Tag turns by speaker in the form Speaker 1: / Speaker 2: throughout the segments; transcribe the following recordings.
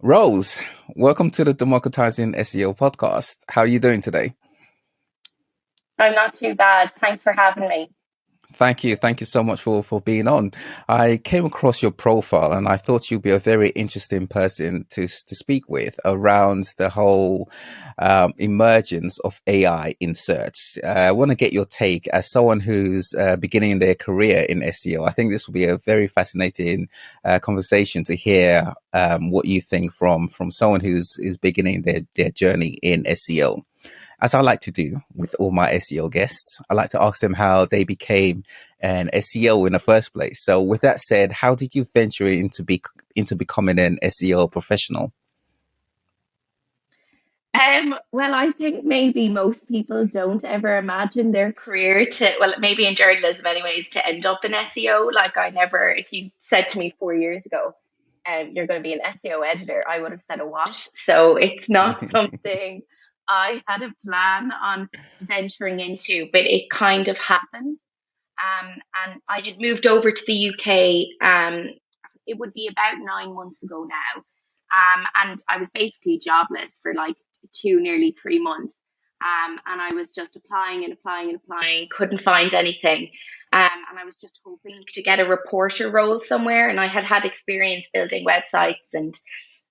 Speaker 1: Rose, welcome to the Democratizing SEO podcast. How are you doing today?
Speaker 2: I'm not too bad. Thanks for having me.
Speaker 1: Thank you. Thank you so much for being on. I came across your profile and I thought you'd be a very interesting person to speak with around the whole emergence of AI in search. I want to get your take as someone who's beginning their career in SEO. I think this will be a very fascinating conversation to hear what you think from someone who's is beginning their journey in SEO. As I like to do with all my SEO guests, I like to ask them how they became an SEO in the first place. So with that said, how did you venture into becoming an SEO professional?
Speaker 2: Well, I think maybe most people don't ever imagine their career well, maybe in journalism anyways, to end up in SEO. Like I never, if you said to me 4 years ago, you're going to be an SEO editor, I would have said a what? So it's not something I had a plan on venturing into, but it kind of happened. And I had moved over to the UK. It would be about 9 months ago now. And I was basically jobless for like nearly 3 months. And I was just applying and applying and applying, couldn't find anything. And I was just hoping to get a reporter role somewhere. And I had had experience building websites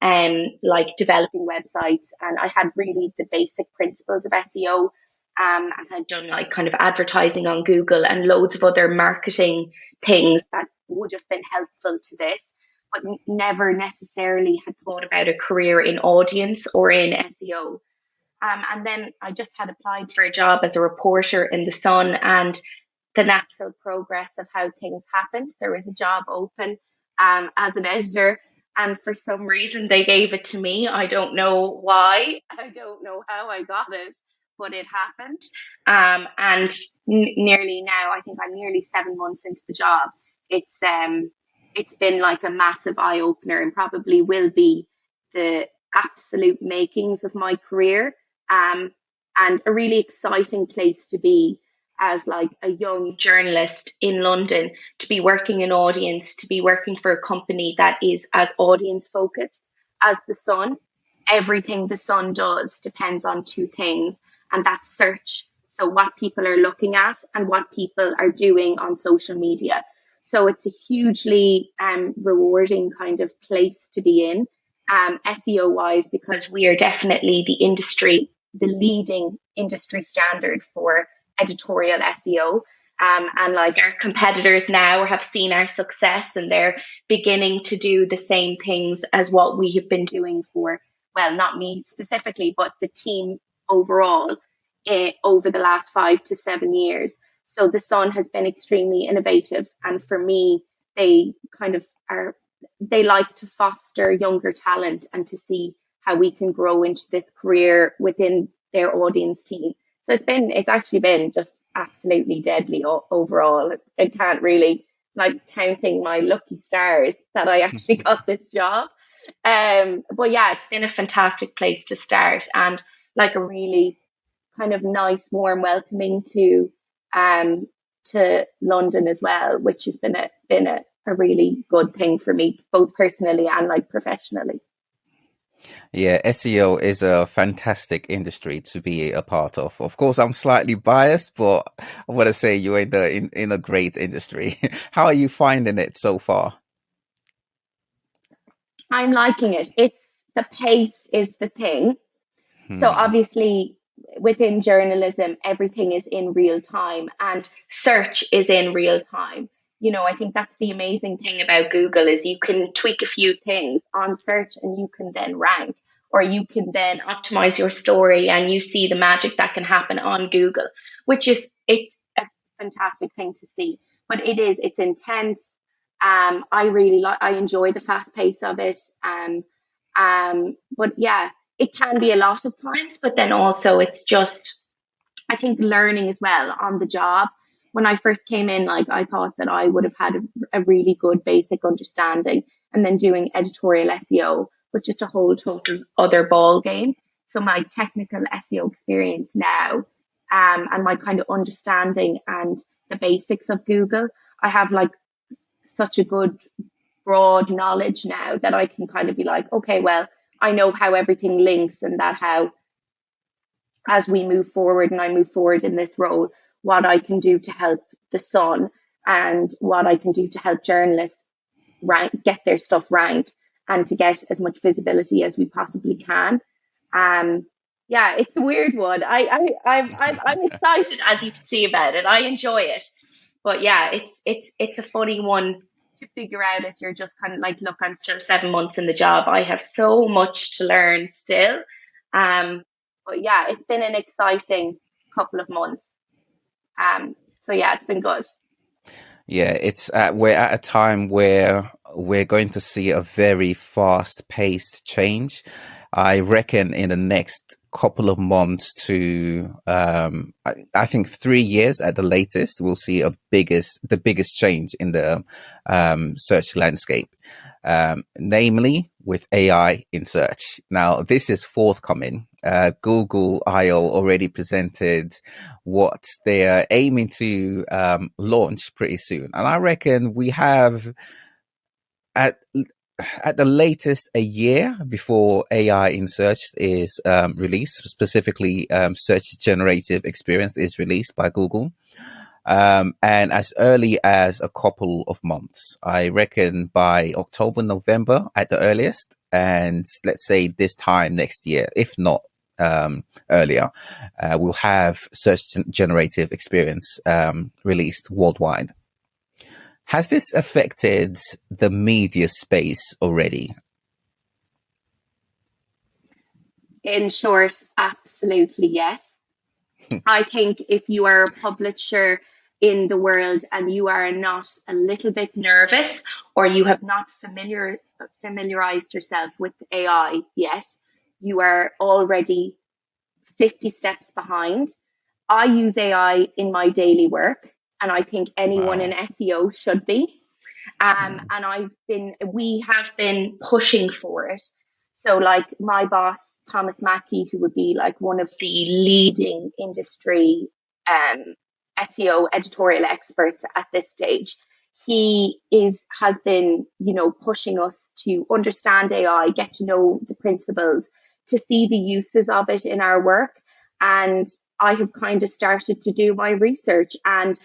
Speaker 2: and like developing websites. And I had really the basic principles of SEO, and had done like kind of advertising on Google and loads of other marketing things that would have been helpful to this, but never necessarily had thought about a career in audience or in SEO. And then I just had applied for a job as a reporter in The Sun, and the natural progress of how things happened. There was a job open as an editor, and for some reason they gave it to me. I don't know why. I don't know how I got it, but it happened. And nearly now, I think I'm nearly 7 months into the job. It's been like a massive eye opener, and probably will be the absolute makings of my career. And a really exciting place to be as like a young journalist in London, to be working in audience, to be working for a company that is as audience focused as The Sun. Everything The Sun does depends on two things, and that's search. So what people are looking at and what people are doing on social media. So it's a hugely rewarding kind of place to be in, SEO wise, because we are definitely the leading industry standard for editorial SEO. And like our competitors now have seen our success, and they're beginning to do the same things as what we have been doing for, well, not me specifically, but the team overall, over the last 5 to 7 years. So The Sun has been extremely innovative. And for me, they kind of they like to foster younger talent and to see how we can grow into this career within their audience team. So it's actually been just absolutely deadly overall. I can't really, like, counting my lucky stars that I actually got this job. But yeah, it's been a fantastic place to start, and like a really kind of nice, warm welcoming um to London as well, which has been a really good thing for me, both personally and like professionally.
Speaker 1: Yeah, SEO is a fantastic industry to be a part of. Of course, I'm slightly biased, but I want to say you're in a great industry. How are you finding it so far?
Speaker 2: I'm liking it. It's the pace is the thing. So
Speaker 1: Hmm.
Speaker 2: obviously within journalism, everything is in real time, and search is in real time. I think that's the amazing thing about Google is you can tweak a few things on search and you can then rank, or you can then optimize your story and you see the magic that can happen on Google, which is it's a fantastic thing to see. But it's intense. I enjoy the fast pace of it. But yeah, it can be a lot of times, but then also it's just, I think, learning as well on the job. When I first came in, like I thought that I would have had a really good basic understanding, and then doing editorial SEO was just a whole total other ball game. So my technical SEO experience now, and my kind of understanding and the basics of Google, I have like such a good broad knowledge now that I can kind of be like, okay, well, I know how everything links, and that how, as we move forward and I move forward in this role, what I can do to help the Sun and what I can do to help journalists get their stuff ranked and to get as much visibility as we possibly can. Yeah, it's a weird one. I'm excited, as you can see, about it. I enjoy it, but yeah, it's a funny one to figure out as you're just kind of like, look, I'm still 7 months in the job. I have so much to learn still. Um, but yeah, it's been an exciting couple of months. So yeah, it's been good.
Speaker 1: Yeah, we're at a time where we're going to see a very fast-paced change. I reckon in the next couple of months to I think 3 years at the latest, we'll see the biggest change in the search landscape, namely with AI in search. Now, this is forthcoming. Google I/O already presented what they're aiming to launch pretty soon, and I reckon we have at the latest a year before AI in search is released. Specifically, Search Generative Experience is released by Google. And as early as a couple of months, I reckon by October, November at the earliest, and let's say this time next year, if not earlier, we'll have Search Generative Experience released worldwide. Has this affected the media space already?
Speaker 2: In short, absolutely yes. I think if you are a publisher in the world and you are not a little bit nervous, or you have not familiarized yourself with AI yet, you are already 50 steps behind. I use AI in my daily work, and I think anyone in
Speaker 1: Wow.
Speaker 2: SEO should be.
Speaker 1: Mm.
Speaker 2: And we have been pushing for it. So, like my boss, Thomas Mackey, who would be like one of the leading industry um, SEO editorial experts at this stage, has been, pushing us to understand AI, get to know the principles, to see the uses of it in our work. And I have kind of started to do my research, and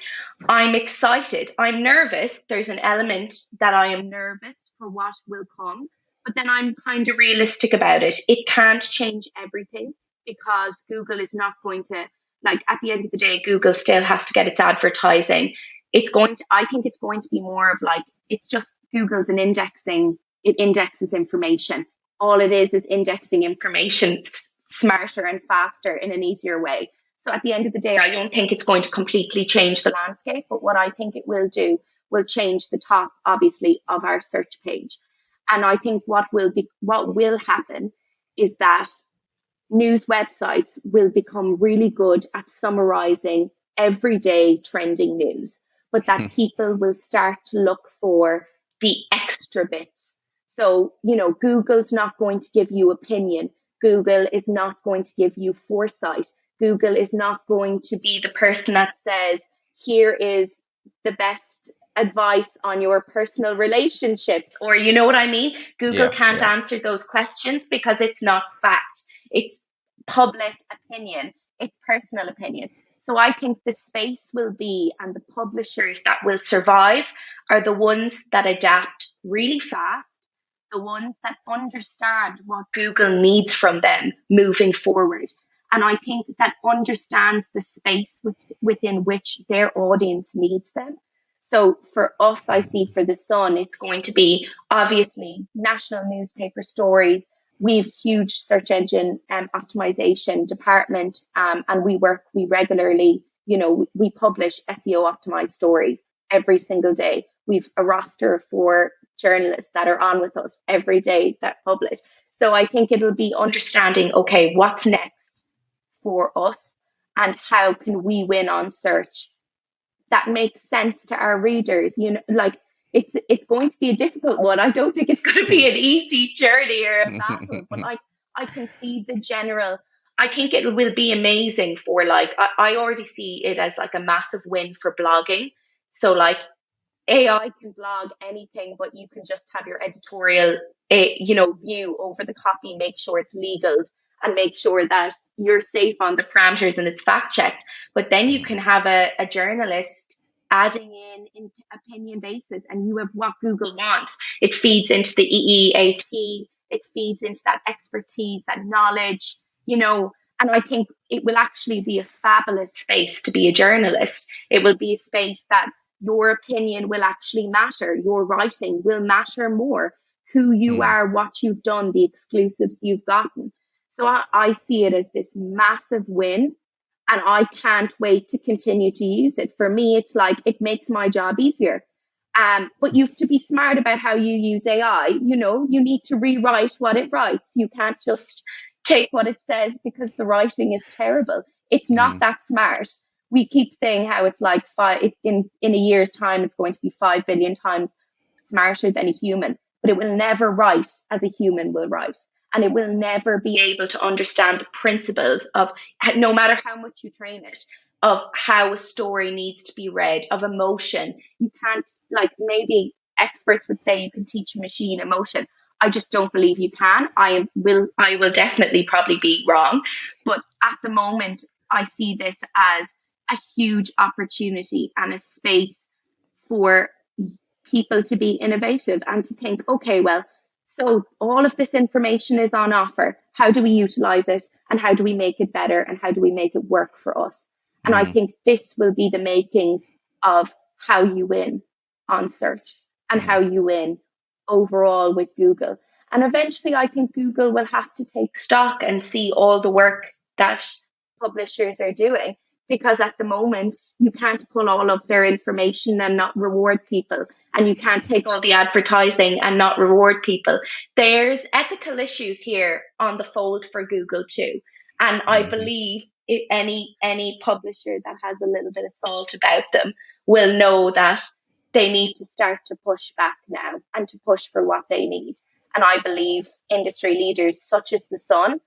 Speaker 2: I'm excited. I'm nervous. There's an element that I am nervous for what will come, but then I'm kind of realistic about it. It can't change everything, because Google is not going to, like, at the end of the day, Google still has to get its advertising. I think it's going to be more of like, it's just Google's an indexing, it indexes information. All it is indexing information smarter and faster in an easier way. So at the end of the day, I don't think it's going to completely change the landscape, but what I think it will do will change the top, obviously, of our search page. And I think what will happen is that news websites will become really good at summarizing everyday trending news, but that people will start to look for the extra bits. So, Google's not going to give you opinion. Google is not going to give you foresight. Google is not going to be the person that says, here is the best advice on your personal relationships, or you know what I mean? Google
Speaker 1: Yeah,
Speaker 2: can't
Speaker 1: yeah.
Speaker 2: answer those questions because it's not fact. It's public opinion, it's personal opinion. So I think the space will be, and the publishers that will survive are the ones that adapt really fast, the ones that understand what Google needs from them moving forward. And I think that understands the space within which their audience needs them. So for us, I see for the Sun, it's going to be obviously national newspaper stories. We've huge search engine optimization department, and we regularly, we publish SEO optimized stories every single day. We've a roster for journalists that are on with us every day that publish. So I think it'll be understanding, okay, what's next for us and how can we win on search that makes sense to our readers. Like, it's going to be a difficult one. I don't think it's going to be an easy journey or a battle, but I can see the general. I think it will be amazing for, like, I already see it as like a massive win for blogging. So like AI can blog anything, but you can just have your editorial, view over the copy, make sure it's legal and make sure that you're safe on the parameters and it's fact checked. But then you can have a journalist adding in opinion basis, and you have what Google wants. It feeds into the EEAT, it feeds into that expertise, that knowledge, and I think it will actually be a fabulous space to be a journalist. It will be a space that your opinion will actually matter. Your writing will matter more. Who you
Speaker 1: Mm,
Speaker 2: are, what you've done, the exclusives you've gotten. So I see it as this massive win, and I can't wait to continue to use it. For me, it's like it makes my job easier. But you have to be smart about how you use AI. You need to rewrite what it writes. You can't just take what it says because the writing is terrible. It's not
Speaker 1: mm,
Speaker 2: that smart. We keep saying how it's like in a year's time, it's going to be 5 billion times smarter than a human, but it will never write as a human will write. And it will never be able to understand the principles of, no matter how much you train it, of how a story needs to be read, of emotion. You can't, like, maybe experts would say you can teach a machine emotion. I just don't believe you can. I will definitely probably be wrong. But at the moment, I see this as a huge opportunity and a space for people to be innovative and to think, okay, well, so all of this information is on offer. How do we utilize it? And how do we make it better? And how do we make it work for us? And I
Speaker 1: mm,
Speaker 2: think this will be the makings of how you win on search and how
Speaker 1: mm,
Speaker 2: you win overall with Google. And eventually, I think Google will have to take stock and see all the work that publishers are doing, because at the moment you can't pull all of their information and not reward people, and you can't take all the advertising and not reward people. There's ethical issues here on the fold for Google too, and I
Speaker 1: mhm,
Speaker 2: believe any publisher that has a little bit of salt about them will know that they need to start to push back now and to push for what they need. And I believe industry leaders such as the Sun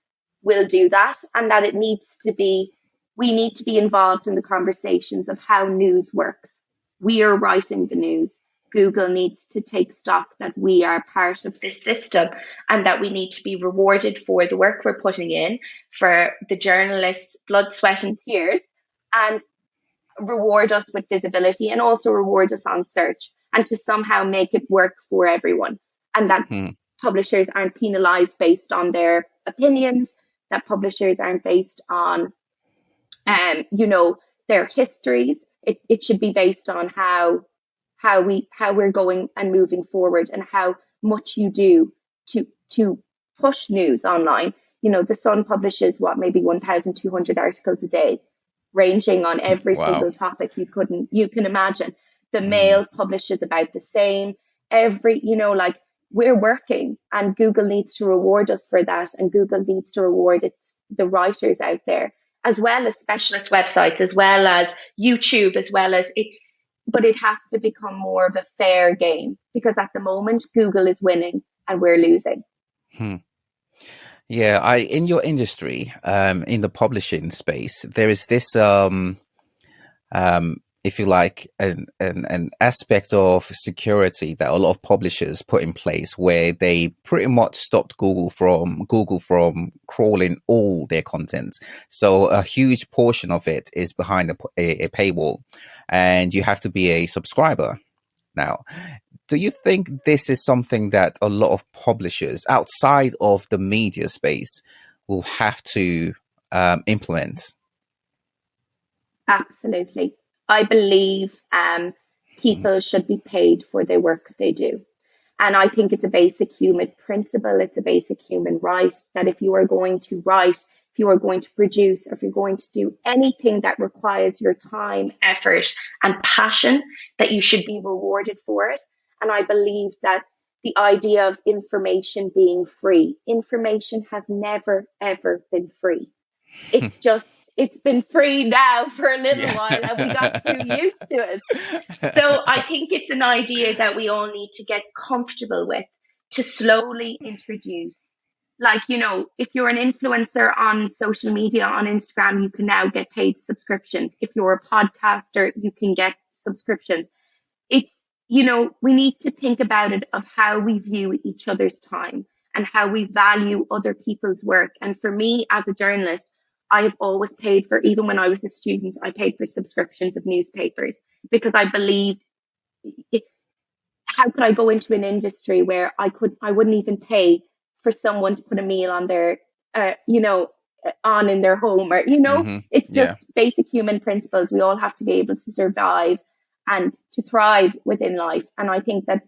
Speaker 2: will do that, and that we need to be involved in the conversations of how news works. We are writing the news. Google needs to take stock that we are part of this system and that we need to be rewarded for the work we're putting in, for the journalists' blood, sweat, and tears, and reward us with visibility and also reward us on search, and to somehow make it work for everyone. And that
Speaker 1: mm,
Speaker 2: publishers aren't penalized based on their opinions, that publishers aren't based on you know, their histories. It should be based on how we're going and moving forward, and how much you do to push news online. The Sun publishes what, maybe 1,200 articles a day, ranging on every
Speaker 1: wow.
Speaker 2: single topic you can imagine. The
Speaker 1: Mm,
Speaker 2: Mail publishes about the same. Like, we're working, and Google needs to reward us for that, and Google needs to reward the writers out there, as well as specialist websites, as well as YouTube, as well as it. But it has to become more of a fair game, because at the moment Google is winning and we're losing.
Speaker 1: hmm. Yeah, in your industry, in the publishing space, there is this if you like, an aspect of security that a lot of publishers put in place, where they pretty much stopped Google from crawling all their content. So a huge portion of it is behind a paywall, and you have to be a subscriber now. Do you think this is something that a lot of publishers outside of the media space will have to implement?
Speaker 2: Absolutely. I believe
Speaker 1: Mm,
Speaker 2: people should be paid for the work they do. And I think it's a basic human principle, it's a basic human right, that if you are going to write, if you are going to produce, or if you're going to do anything that requires your time, effort, and passion, that you should be rewarded for it. And I believe that the idea of information has never, ever been free.
Speaker 1: mm.
Speaker 2: It's been free now for a little while, and we got too
Speaker 1: Yeah.
Speaker 2: used to it. So I think it's an idea that we all need to get comfortable with, to slowly introduce. Like, if you're an influencer on social media, on Instagram, you can now get paid subscriptions. If you're a podcaster, you can get subscriptions. It's we need to think about it of how we view each other's time and how we value other people's work. And for me as a journalist, I have always paid for, even when I was a student, I paid for subscriptions of newspapers because I believed, how could I go into an industry where I wouldn't even pay for someone to put a meal on their, on in their home, or, it's just
Speaker 1: Yeah.
Speaker 2: basic human principles. We all have to be able to survive and to thrive within life. And I think that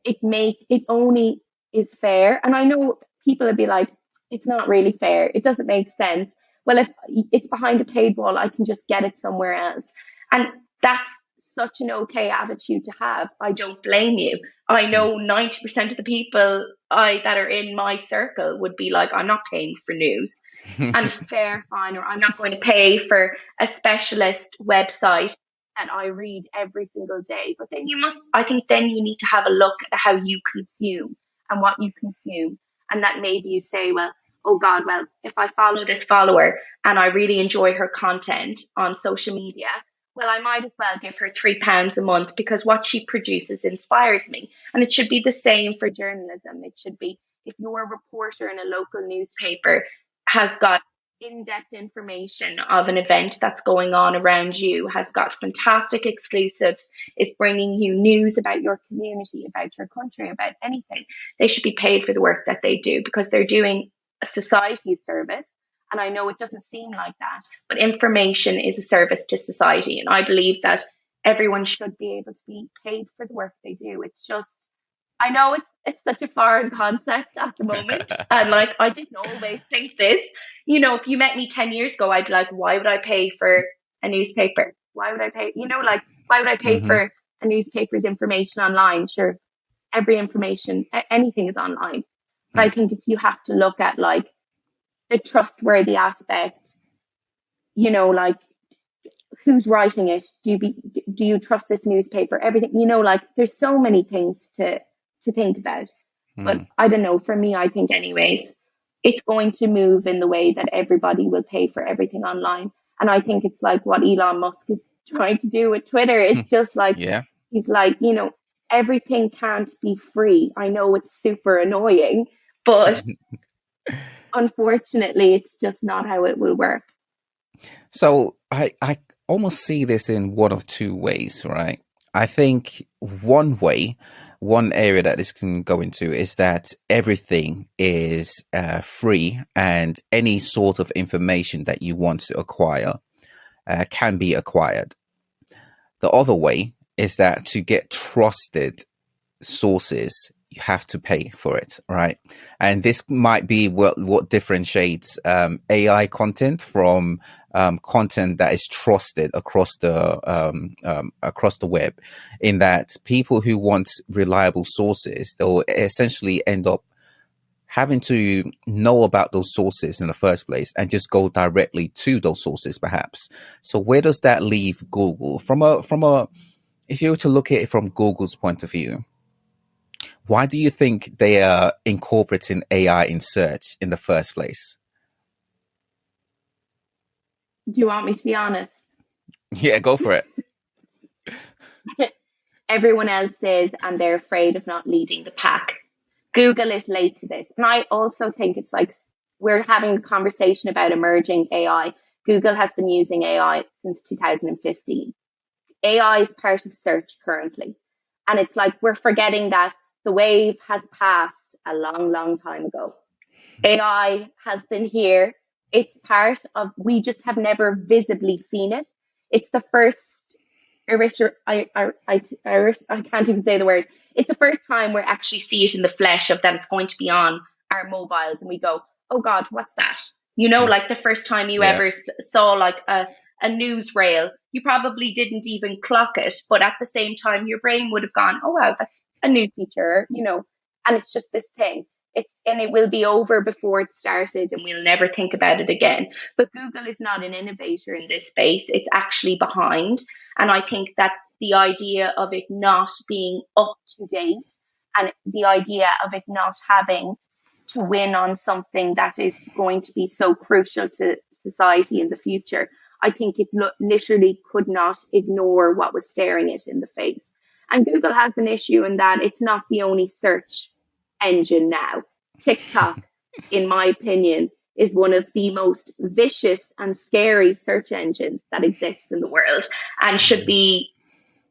Speaker 2: it only is fair. And I know people would be like, it's not really fair. It doesn't make sense. Well, if it's behind a paid wall, I can just get it somewhere else. And that's such an okay attitude to have. I don't blame you. I know 90% of the people that are in my circle would be like, I'm not paying for news. And fair, fine, or I'm not going to pay for a specialist website that I read every single day. But then I think then you need to have a look at how you consume and what you consume. And that maybe you say, well, oh God, well, if I follow this follower and I really enjoy her content on social media, well, I might as well give her £3 a month because what she produces inspires me. And it should be the same for journalism. It should be, if you're a reporter in a local newspaper has got in-depth information of an event that's going on around you, has got fantastic exclusives, is bringing you news about your community, about your country, about anything, they should be paid for the work that they do because they're doing a society service. And I know it doesn't seem like that, but information is a service to society. And I believe that everyone should be able to be paid for the work they do. It's just, I know it's such a foreign concept at the moment. And like, I didn't always think this. If you met me 10 years ago, I'd be like, why would I pay for a newspaper? Why would I pay? Why would I pay
Speaker 1: Hmm.
Speaker 2: for a newspaper's information online? Sure, every information, anything is online. But I think you have to look at like the trustworthy aspect, like who's writing it? Do you trust this newspaper? Everything, like there's so many things to think about. But I don't know, for me, I think anyways, it's going to move in the way that everybody will pay for everything online. And I think it's like what Elon Musk is trying to do with Twitter. It's just like,
Speaker 1: Yeah.
Speaker 2: he's like, everything can't be free. I know it's super annoying, but unfortunately, it's just not how it will work.
Speaker 1: So I almost see this in one of two ways, right? I think one area that this can go into is that everything is free, and any sort of information that you want to acquire can be acquired. The other way is that to get trusted sources, you have to pay for it, right? And this might be what differentiates AI content from content that is trusted across the web, in that people who want reliable sources, they'll essentially end up having to know about those sources in the first place and just go directly to those sources, perhaps. So where does that leave Google from a if you were to look at it from Google's point of view? Why do you think they are incorporating AI in search in the first place?
Speaker 2: Do you want me to be honest?
Speaker 1: Yeah, go for it.
Speaker 2: Everyone else is, and they're afraid of not leading the pack. Google is late to this. And I also think it's like we're having a conversation about emerging AI. Google has been using AI since 2015. AI is part of search currently. And it's like we're forgetting that the wave has passed a long, long time ago. AI has been here. It's part of, we just have never visibly seen it. It's the first, I can't even say the word. It's the first time we actually see it in the flesh of that it's going to be on our mobiles and we go, oh God, what's that? Like the first time you
Speaker 1: Yeah.
Speaker 2: ever saw like a news rail, you probably didn't even clock it, but at the same time, your brain would have gone, oh wow, that's a new feature, and it's just this thing. And it will be over before it started and we'll never think about it again. But Google is not an innovator in this space. It's actually behind. And I think that the idea of it not being up to date and the idea of it not having to win on something that is going to be so crucial to society in the future, I think it literally could not ignore what was staring it in the face. And Google has an issue in that it's not the only search engine now. TikTok, in my opinion, is one of the most vicious and scary search engines that exists in the world, and should be,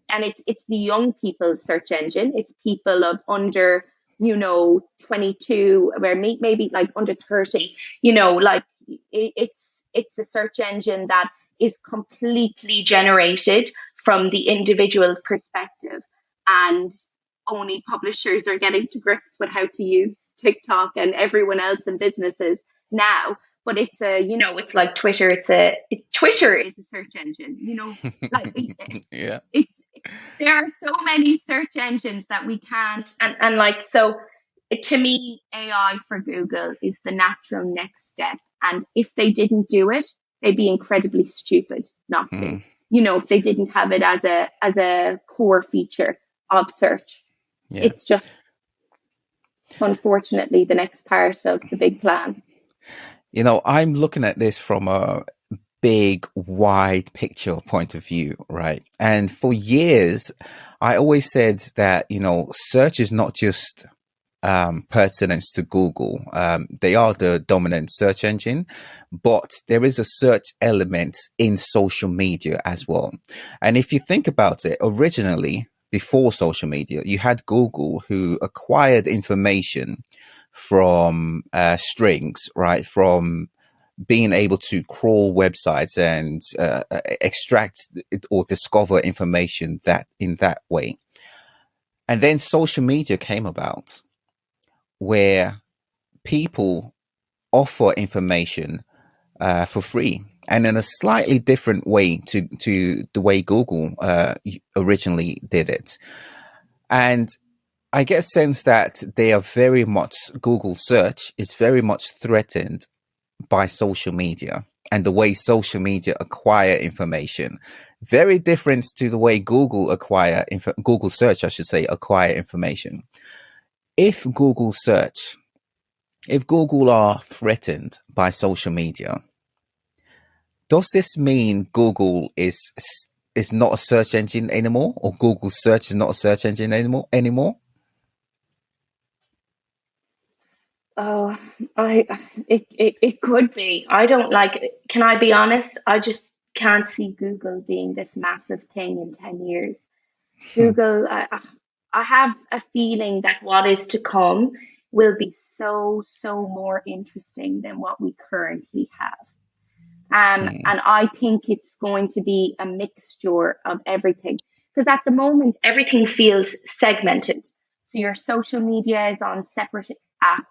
Speaker 2: and it's the young people's search engine. It's people of under, 22, where maybe like under 30, like it's a search engine that is completely generated from the individual perspective, and only publishers are getting to grips with how to use TikTok, and everyone else in businesses now. But it's like Twitter. Twitter is a search engine, like
Speaker 1: Yeah.
Speaker 2: it's there are so many search engines that we can't, and like, so to me, AI for Google is the natural next step. And if they didn't do it, they'd be incredibly stupid not to.
Speaker 1: Mm.
Speaker 2: If they didn't have it as a core feature of search.
Speaker 1: Yeah.
Speaker 2: It's just, unfortunately, the next part of the big plan.
Speaker 1: I'm looking at this from a big, wide picture point of view, right? And for years, I always said that, search is not just pertinent to Google. They are the dominant search engine, but there is a search element in social media as well. And if you think about it, originally, before social media, you had Google, who acquired information from strings, right? From being able to crawl websites and extract or discover information that in that way. And then social media came about, where people offer information for free, and in a slightly different way to the way Google originally did it. And I get a sense that Google search is very much threatened by social media and the way social media acquire information. Very different to the way Google search, I should say, acquire information. If Google are threatened by social media, does this mean Google is not a search engine anymore, or Google search is not a search engine anymore?
Speaker 2: Oh, it could be. I don't like it. Can I be honest? I just can't see Google being this massive thing in 10 years. Google, I have a feeling that what is to come will be so, so more interesting than what we currently have. And I think it's going to be a mixture of everything. Because at the moment, everything feels segmented. So your social media is on separate apps.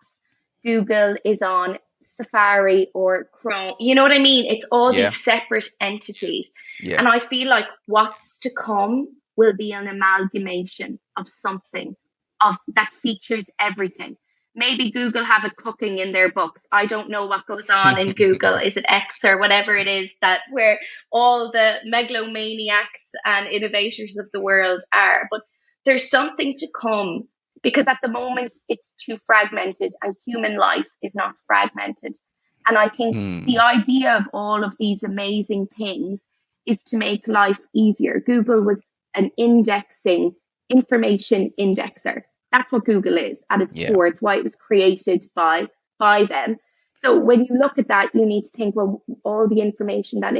Speaker 2: Google is on Safari or Chrome. You know what I mean? It's all
Speaker 1: Yeah.
Speaker 2: these separate entities.
Speaker 1: Yeah.
Speaker 2: And I feel like what's to come will be an amalgamation of something that features everything. Maybe Google have it cooking in their books. I don't know what goes on in Google. Is it X or whatever it is, that where all the megalomaniacs and innovators of the world are? But there's something to come, because at the moment it's too fragmented, and human life is not fragmented. And I think the idea of all of these amazing things is to make life easier. Google was an information indexer. That's what Google is at its core. It's why it was created by them. So when you look at that, you need to think, well, all the information that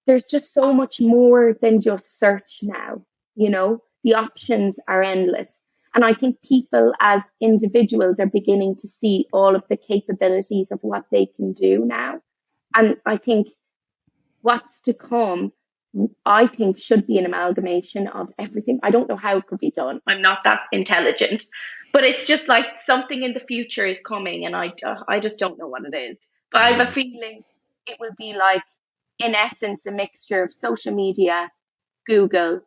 Speaker 2: there's just so much more than just search now. The options are endless. And I think people as individuals are beginning to see all of the capabilities of what they can do now. And I think what's to come, I think, should be an amalgamation of everything. I don't know how it could be done. I'm not that intelligent, but it's just like something in the future is coming, and I just don't know what it is. But I have a feeling it will be like, in essence, a mixture of social media, Google,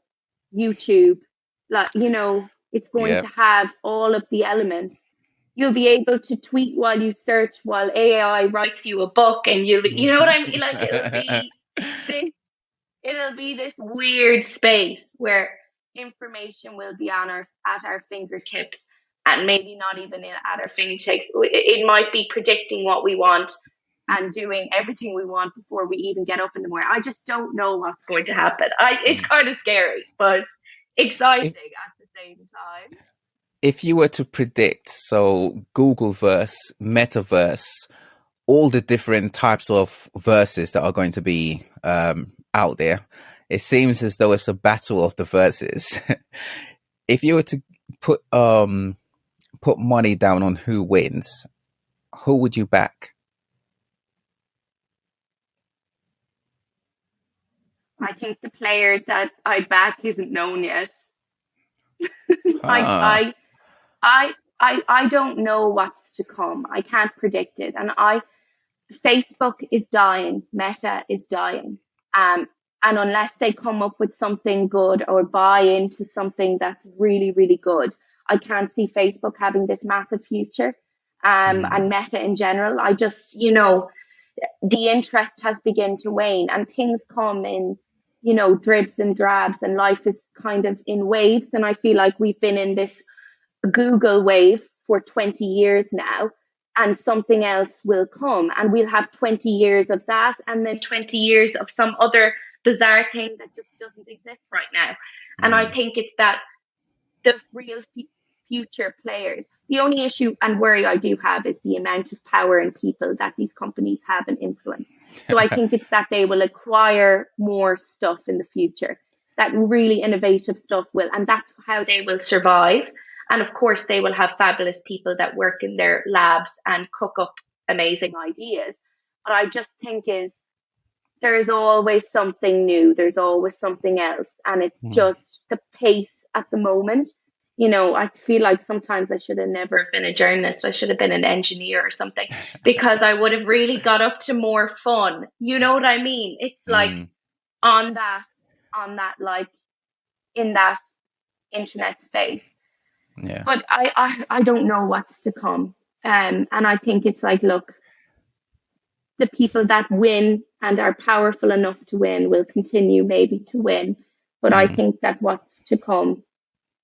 Speaker 2: YouTube, it's going to have all of the elements. You'll be able to tweet while you search, while AI writes you a book, and you know what I mean? Like, it'll be this weird space where information will be at our fingertips, and maybe not even at our fingertips. It might be predicting what we want and doing everything we want before we even get up in the morning. I just don't know what's going to happen. It's kind of scary, but exciting
Speaker 1: If
Speaker 2: at the same time.
Speaker 1: if you were to predict, so Google verse, Metaverse, all the different types of verses that are going to be out there, it seems as though it's a battle of the verses. If you were to put put money down on who wins, who would you back?
Speaker 2: I think the player that I back isn't known yet. I
Speaker 1: Huh.
Speaker 2: I I don't know what's to come. I can't predict it. And Facebook is dying, Meta is dying. Um, and unless they come up with something good or buy into something that's really, really good, I can't see Facebook having this massive future. And
Speaker 1: Mm,
Speaker 2: Meta in general, I just, the interest has begun to wane and things come in, dribs and drabs, and life is kind of in waves. And I feel like we've been in this Google wave for 20 years now, and something else will come, and we'll have 20 years of that, and then 20 years of some other bizarre thing that just doesn't exist right now. And I
Speaker 1: mm.
Speaker 2: think it's that the real future players. The only issue and worry I do have is the amount of power and people that these companies have and influence. So I think it's that they will acquire more stuff in the future. That really innovative stuff will, and that's how they will survive. And of course, they will have fabulous people that work in their labs and cook up amazing ideas. But I just think is there's always something new. There's always something else. And it's
Speaker 1: Mm.
Speaker 2: just the pace at the moment. I feel like sometimes I should have never been a journalist. I should have been an engineer or something because I would have really got up to more fun. You know what I mean? It's like
Speaker 1: Mm.
Speaker 2: on that, like in that internet space.
Speaker 1: Yeah.
Speaker 2: But I don't know what's to come. And I think it's like, look, the people that win and are powerful enough to win will continue maybe to win. But I
Speaker 1: Mm.
Speaker 2: think that what's to come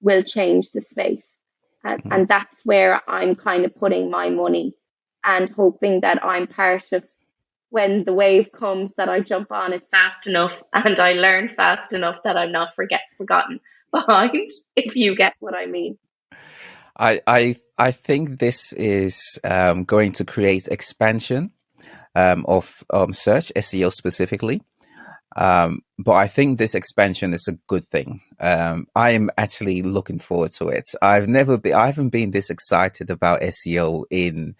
Speaker 2: will change the space. And,
Speaker 1: Mm.
Speaker 2: and that's where I'm kind of putting my money and hoping that I'm part of when the wave comes that I jump on it fast enough and I learn fast enough that I'm not forgotten behind, if you get what I mean.
Speaker 1: I think this is going to create expansion of search SEO specifically. But I think this expansion is a good thing. I'm actually looking forward to it. I haven't been this excited about SEO in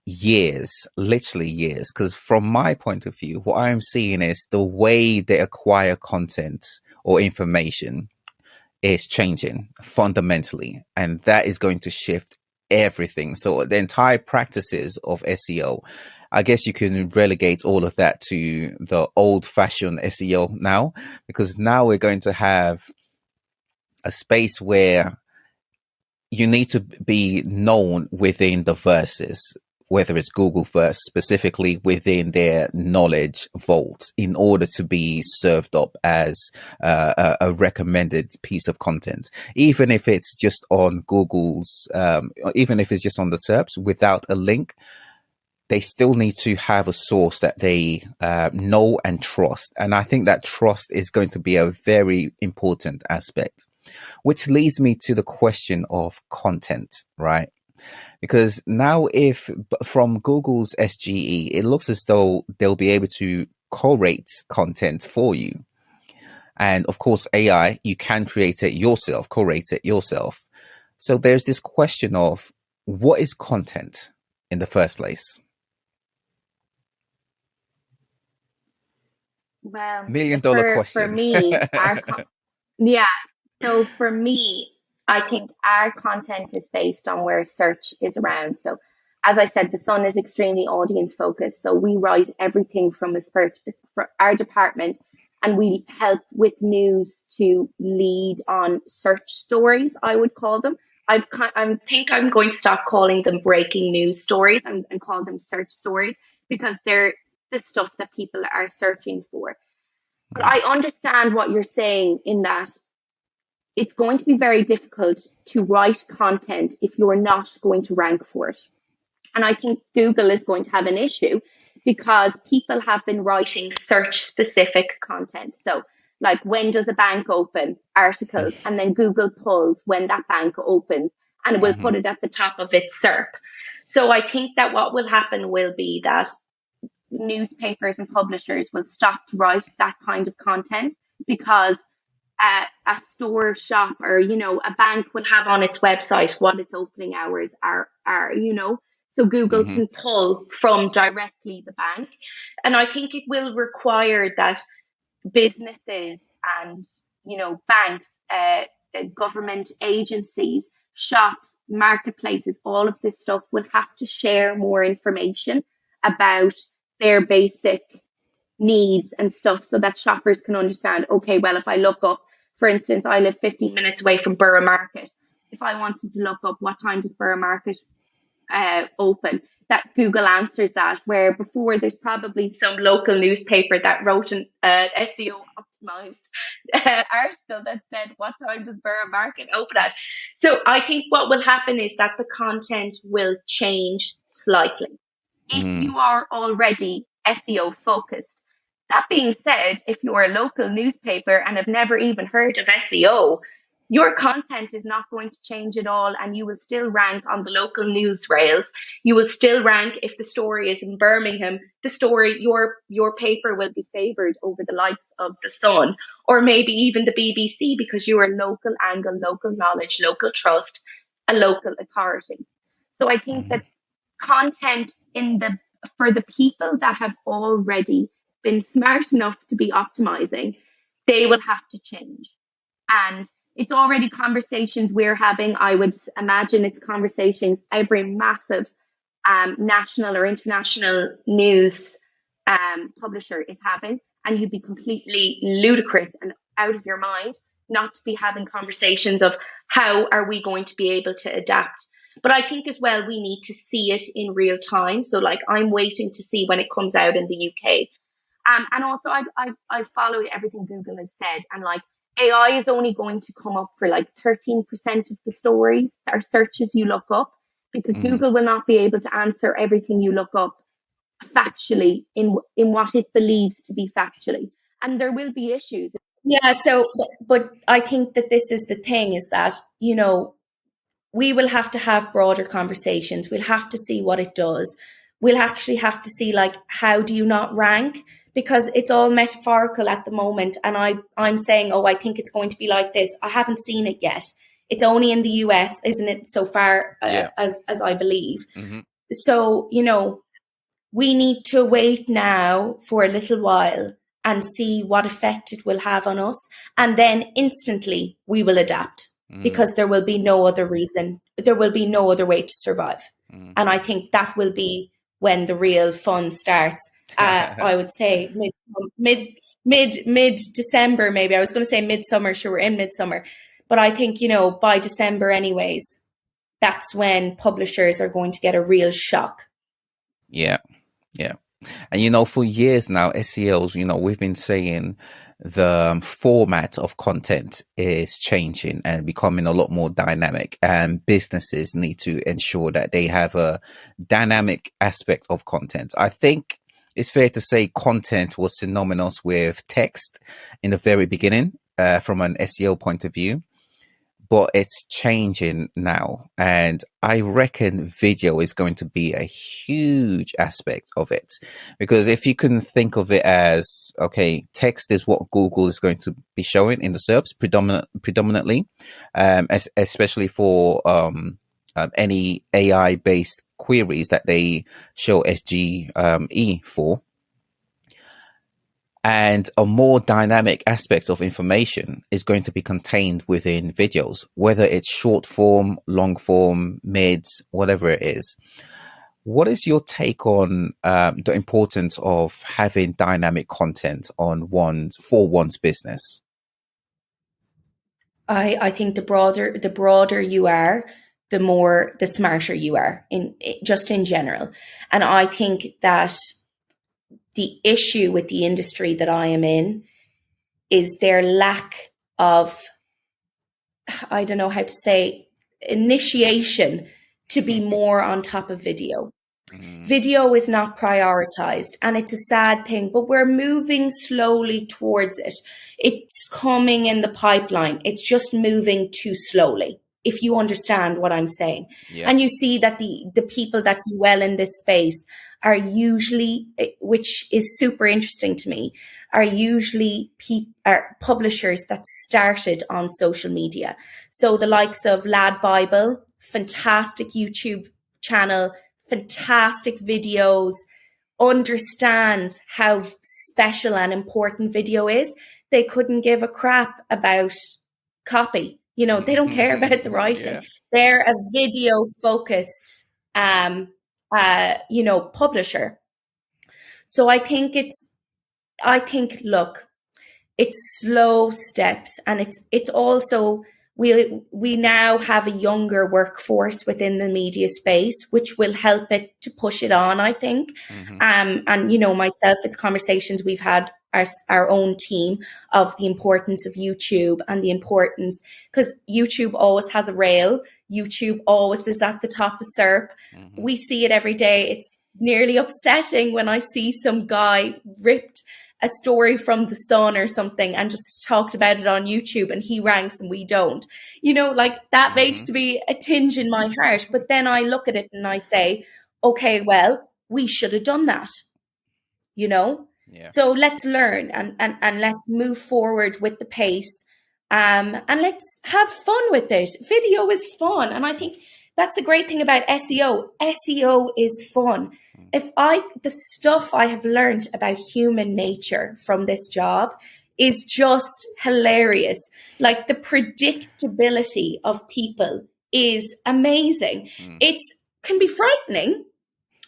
Speaker 1: years, literally years. Because from my point of view, what I'm seeing is the way they acquire content or information is changing fundamentally, and that is going to shift everything. So the entire practices of SEO, I guess you can relegate all of that to the old fashioned SEO now, because now we're going to have a space where you need to be known within the verses, whether it's Google first, specifically within their knowledge vault, in order to be served up as a recommended piece of content, even if it's just on Google's, even if it's just on the SERPs without a link. They still need to have a source that they know and trust. And I think that trust is going to be a very important aspect, which leads me to the question of content, right? Because now, if from Google's SGE, it looks as though they'll be able to curate content for you. And of course, AI, you can create it yourself, curate it yourself. So there's this question of what is content in the first place?
Speaker 2: Well,
Speaker 1: $1 million
Speaker 2: for
Speaker 1: question.
Speaker 2: me, yeah. So for me, I think our content is based on where search is around. So as I said, the Sun is extremely audience focused. So we write everything from a search for our department, and we help with news to lead on search stories, I would call them. I think I'm going to stop calling them breaking news stories and call them search stories because they're the stuff that people are searching for. But I understand what you're saying in that it's going to be very difficult to write content if you're not going to rank for it. And I think Google is going to have an issue because people have been writing search specific content. So, like when does a bank open articles, and then Google pulls when that bank opens and it will
Speaker 1: Mm-hmm.
Speaker 2: put it at the top of its SERP. So I think that what will happen will be that newspapers and publishers will stop to write that kind of content, because a store shop, or a bank will have on its website what its opening hours are. So Google
Speaker 1: Mm-hmm.
Speaker 2: can pull from directly the bank. And I think it will require that businesses and banks, government agencies, shops, marketplaces, all of this stuff will have to share more information about their basic needs and stuff, so that shoppers can understand, okay, well, if I look up, for instance, I live 15 minutes away from Borough Market. If I wanted to look up what time does Borough Market open, that Google answers that, where before there's probably some local newspaper that wrote an SEO optimized article that said, what time does Borough Market open at? So I think what will happen is that the content will change slightly if
Speaker 1: Mm.
Speaker 2: you are already SEO focused. That being said, if you're a local newspaper and have never even heard of SEO, your content is not going to change at all, and you will still rank on the local news rails. You will still rank. If the story is in Birmingham, the story, your paper will be favored over the likes of the Sun, or maybe even the BBC, because you are local angle, local knowledge, local trust, a local authority. So I think
Speaker 1: Mm-hmm.
Speaker 2: that content for the people that have already been smart enough to be optimizing, they will have to change. And it's already conversations we're having. I would imagine it's conversations every massive national or international news publisher is having. And you'd be completely ludicrous and out of your mind not to be having conversations of how are we going to be able to adapt. But I think as well, we need to see it in real time. So, like, I'm waiting to see when it comes out in the UK. And also, I followed everything Google has said, and like AI is only going to come up for like 13% of the stories or searches you look up, because
Speaker 1: Mm-hmm.
Speaker 2: Google will not be able to answer everything you look up factually in what it believes to be factually, and there will be issues.
Speaker 3: Yeah, so, but I think that this is the thing, is that, we will have to have broader conversations. We'll have to see what it does. We'll actually have to see, like, how do you not rank? Because it's all metaphorical at the moment. And I'm saying, oh, I think it's going to be like this. I haven't seen it yet. It's only in the US, isn't it, so far,
Speaker 1: Yeah.
Speaker 3: as I believe.
Speaker 1: Mm-hmm.
Speaker 3: So, we need to wait now for a little while and see what effect it will have on us. And then instantly we will adapt, because there will be no other reason. There will be no other way to survive.
Speaker 1: Mm-hmm.
Speaker 3: And I think that will be when the real fun starts. I would say mid December, maybe. I was going to say midsummer. Sure, we're in midsummer. But I think, by December anyways, that's when publishers are going to get a real shock.
Speaker 1: Yeah. Yeah. And, for years now, SEOs, we've been saying the format of content is changing and becoming a lot more dynamic, and businesses need to ensure that they have a dynamic aspect of content. I think it's fair to say content was synonymous with text in the very beginning, from an SEO point of view. But it's changing now, and I reckon video is going to be a huge aspect of it, because if you can think of it as, okay, text is what Google is going to be showing in the SERPs predominantly, especially for any AI based queries that they show SGE for. And a more dynamic aspect of information is going to be contained within videos, whether it's short form, long form, mids, whatever it is. What is your take on the importance of having dynamic content for one's business?
Speaker 3: I think the broader you are, the smarter you are just in general. And I think that the issue with the industry that I am in is their lack of, I don't know how to say, initiation to be more on top of video. Video is not prioritized, and it's a sad thing, but we're moving slowly towards it. It's coming in the pipeline. It's just moving too slowly, if you understand what I'm saying.
Speaker 1: Yeah.
Speaker 3: And you see that the people that do well in this space are usually, which is super interesting to me, are usually publishers that started on social media. So the likes of Lad Bible, fantastic YouTube channel, fantastic videos, understands how special and important video is. They couldn't give a crap about copy. You know, they don't care about the writing.
Speaker 1: Yeah.
Speaker 3: They're a video focused, publisher. So I think, look, it's slow steps, and it's also, we now have a younger workforce within the media space, which will help it to push it on, I think. And, myself, it's conversations we've had our own team of the importance of YouTube and the importance, because YouTube always has a rail. YouTube always is at the top of SERP. We see it every day. It's nearly upsetting when I see some guy ripped a story from The Sun or something and just talked about it on YouTube, and he ranks and we don't. That makes me a tinge in my heart. But then I look at it and I say, okay, well, we should have done that, So let's learn and let's move forward with the pace, and let's have fun with it. Video is fun, and I think that's the great thing about SEO. SEO is fun. The stuff I have learned about human nature from this job is just hilarious. Like, the predictability of people is amazing. It can be frightening,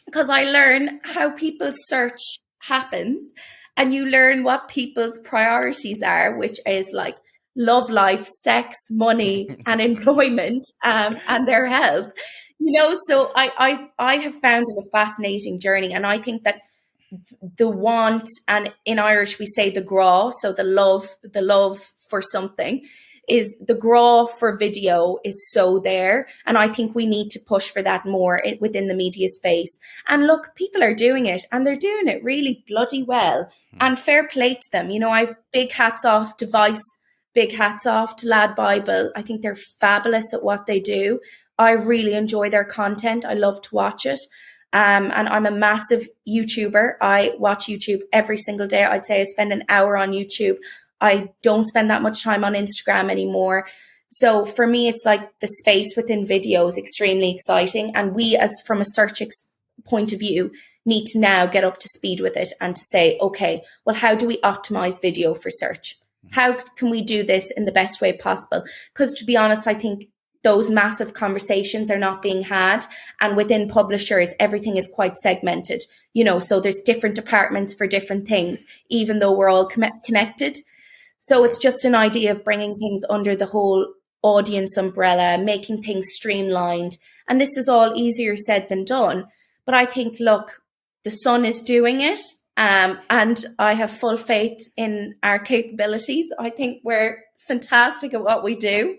Speaker 3: because I learn how people's search happens, and you learn what people's priorities are, which is like love life, sex, money, and employment, and their health. So I have found it a fascinating journey, and I think that the want, and in Irish we say the gra, so the love for something, is the gra for video is so there, and I think we need to push for that more within the media space. And look, people are doing it, and they're doing it really bloody well, and fair play to them. I've big hats off to Vice, big hats off to Lad Bible. I think they're fabulous at what they do. I really enjoy their content. I love to watch it. And I'm a massive YouTuber. I watch YouTube every single day. I'd say I spend an hour on YouTube. I don't spend that much time on Instagram anymore. So for me, it's like the space within video is extremely exciting. And we, as from a search point of view, need to now get up to speed with it and to say, okay, well, how do we optimize video for search? How can we do this in the best way possible? Because to be honest, I think those massive conversations are not being had. And within publishers, everything is quite segmented, so there's different departments for different things, even though we're all connected. So it's just an idea of bringing things under the whole audience umbrella, making things streamlined. And this is all easier said than done. But I think, look, the Sun is doing it. And I have full faith in our capabilities. I think we're fantastic at what we do.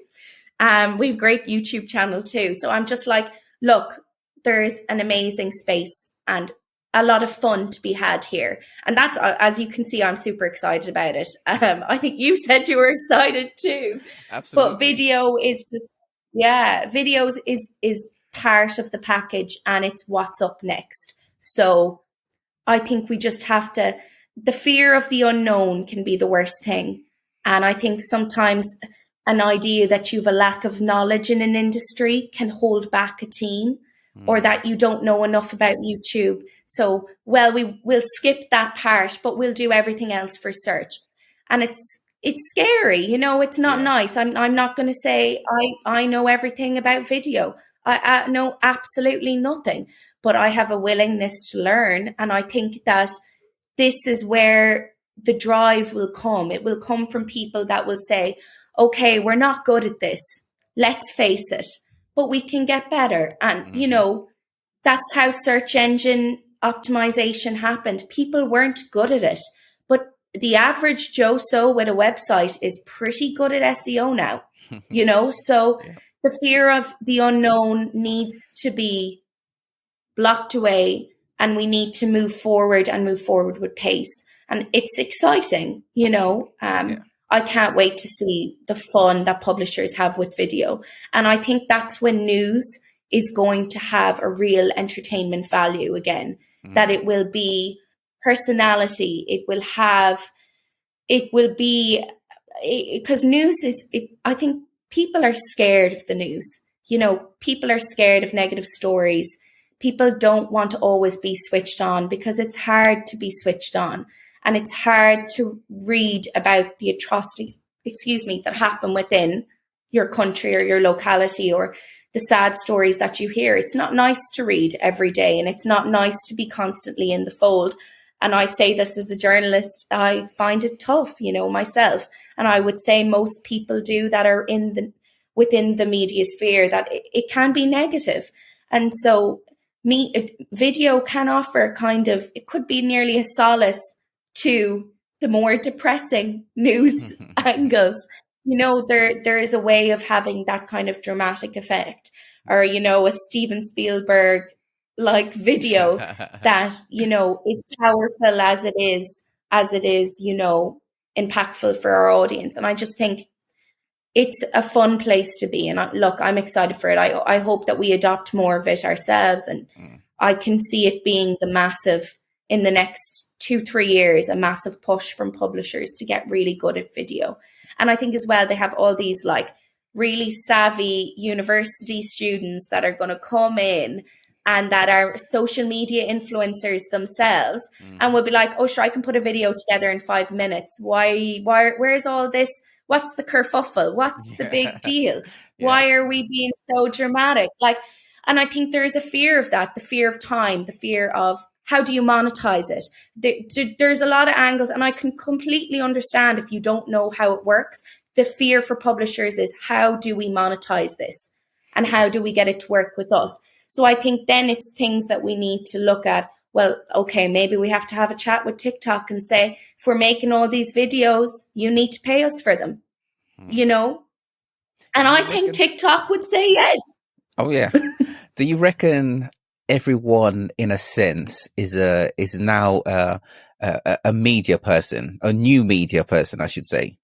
Speaker 3: We have great YouTube channel too. So I'm just like, look, there's an amazing space and a lot of fun to be had here. And that's, as you can see, I'm super excited about it. I think you said you were excited too.
Speaker 1: Absolutely.
Speaker 3: But video is just, videos is part of the package, and it's what's up next. So I think we just have to, the fear of the unknown can be the worst thing. And I think sometimes an idea that you have a lack of knowledge in an industry can hold back a team, or that you don't know enough about YouTube. So, well, we'll skip that part, but we'll do everything else for search. And it's scary, it's not nice. I'm not going to say I know everything about video. I know absolutely nothing, but I have a willingness to learn. And I think that this is where the drive will come. It will come from people that will say, okay, we're not good at this. Let's face it, but we can get better. And, that's how search engine optimization happened. People weren't good at it, but the average Joe So with a website is pretty good at SEO now, so the fear of the unknown needs to be blocked away, and we need to move forward with pace. And it's exciting, you know. I can't wait to see the fun that publishers have with video. And I think that's when news is going to have a real entertainment value again, that it will be personality. It will be, because news is, I think people are scared of the news. You know, people are scared of negative stories. People don't want to always be switched on because it's hard to be switched on. And it's hard to read about the atrocities, that happen within your country or your locality, or the sad stories that you hear. It's not nice to read every day, and it's not nice to be constantly in the fold. And I say this as a journalist, I find it tough, you know, myself. And I would say most people do that are within the media sphere, that it can be negative. And so video can offer it could be nearly a solace to the more depressing news angles. You know, there is a way of having that kind of dramatic effect, or, you know, a Steven Spielberg like video that, you know, is powerful as it is, you know, impactful for our audience. And I just think it's a fun place to be. And I'm excited for it. I hope that we adopt more of it ourselves. And I can see it being in the next 2-3 years, a massive push from publishers to get really good at video. And I think as well, they have all these like really savvy university students that are going to come in and that are social media influencers themselves, and will be like, oh, sure, I can put a video together in 5 minutes. Where's all this? What's the kerfuffle? What's the big deal? Why are we being so dramatic? Like, and I think there is a fear of that, the fear of time, the fear of how do you monetize it? There's a lot of angles, and I can completely understand if you don't know how it works. The fear for publishers is, how do we monetize this? And how do we get it to work with us? So I think then it's things that we need to look at. Well, okay, maybe we have to have a chat with TikTok and say, if we're making all these videos, you need to pay us for them, you know? And I think TikTok would say yes.
Speaker 1: Oh, yeah. Do you reckon everyone, in a sense, is now a media person, a new media person, I should say?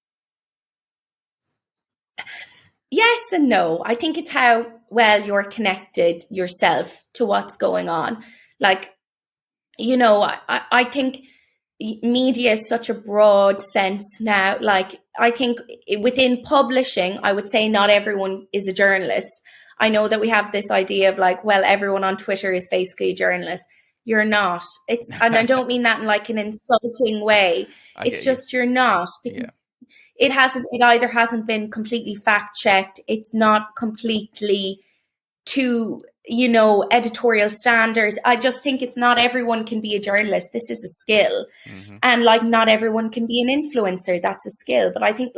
Speaker 3: Yes and no. I think it's how well you're connected yourself to what's going on. Like, you know, I think media is such a broad sense now. Like, I think within publishing, I would say not everyone is a journalist. I know that we have this idea of like, well, everyone on Twitter is basically a journalist. You're not. And I don't mean that in like an insulting way. It's just you're not, because it either hasn't been completely fact checked. It's not completely to, you know, editorial standards. I just think it's not everyone can be a journalist. This is a skill. And like, not everyone can be an influencer. That's a skill. But I think